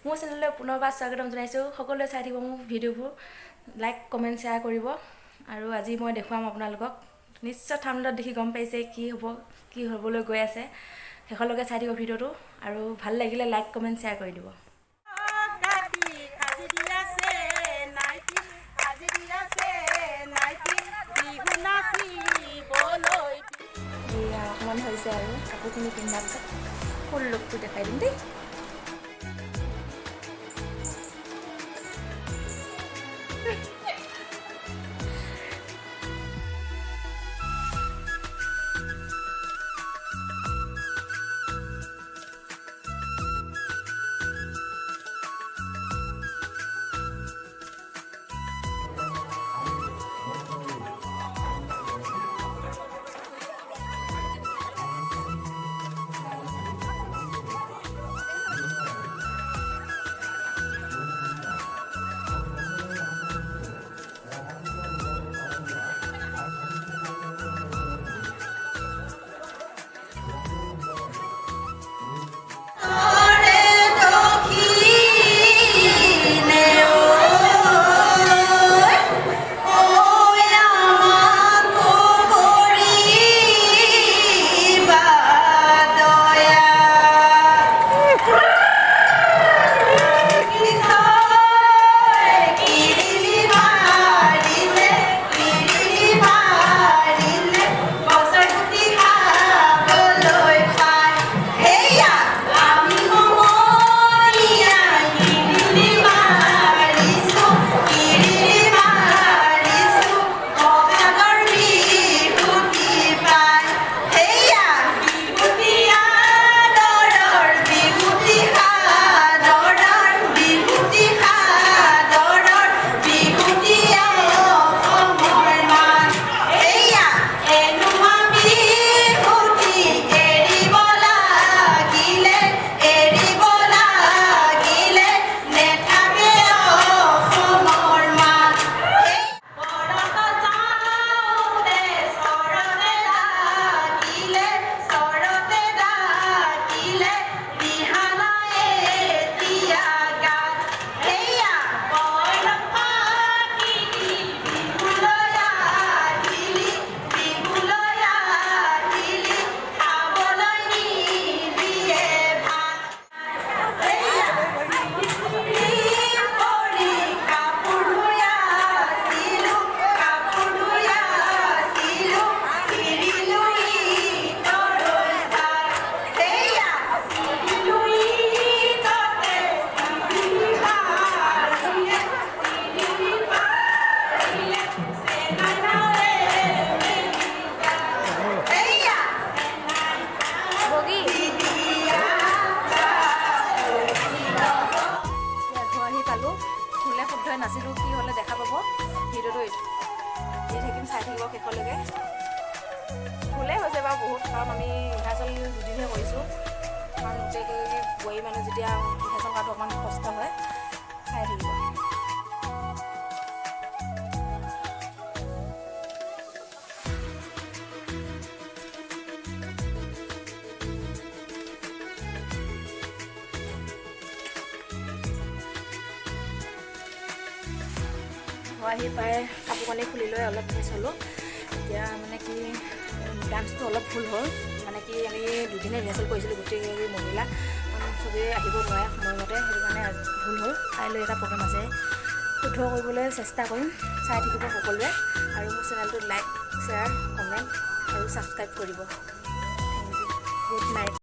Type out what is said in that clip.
মোৰ চেনেললৈ পুনৰবাৰ স্বাগতম জনাইছোঁ। সকলোৱে চাই থাকিব মোৰ ভিডিঅ'বোৰ, লাইক কমেণ্ট শ্বেয়াৰ কৰিব। আৰু আজি মই দেখুৱাম আপোনালোকক, নিশ্চয় থাম্বনেইলত দেখি গম পাইছে কি হ'বলৈ গৈ আছে। শেষলৈকে চাই থাকিব ভিডিঅ'টো, আৰু ভাল লাগিলে লাইক কমেণ্ট শ্বেয়াৰ কৰি দিব। অকণমান হৈছে আৰু কাপোৰখিনি পিন্ধাৰ পিছত ফুল লুকটো দেখাই দিম দেই। নাচিলোঁ কি হ'লে দেখা পাব ভিডিঅ'টো দি থাকিম, চাই থাকিব শেষলৈকে। ভুলেই হৈছে বাৰু বহুত, কাৰণ আমি ৰিহাৰ্চেল দুদিনহে কৰিছোঁ। কাৰণ গোটেইকেইগৰাকী বোৱাৰী মানুহ যেতিয়া ৰিহাৰ্চেল কৰাটো অকণমান কষ্ট হয়, চাই থাকিব। আহি পাই কাপোৰ কানি খুলি লৈ অলপ ফ্ৰেছ হ'লোঁ। এতিয়া মানে কি ডান্সটো অলপ ভুল হ'ল, মানে কি আমি দুদিনে ৰিহাৰ্চেল কৰিছিলোঁ গোটেইকেইগৰাকী মহিলা, চবেই আহিব নোৱাৰে সময়মতে, সেইটো কাৰণে ভুল হ'ল। কাইলৈ এটা প্ৰগ্ৰেম আছে, শুদ্ধ কৰিবলৈ চেষ্টা কৰিম। চাই থাকিব সকলোৱে, আৰু মোৰ চেনেলটোত লাইক শ্বেয়াৰ কমেণ্ট আৰু ছাবস্ক্ৰাইব কৰিব। Thank you, good night.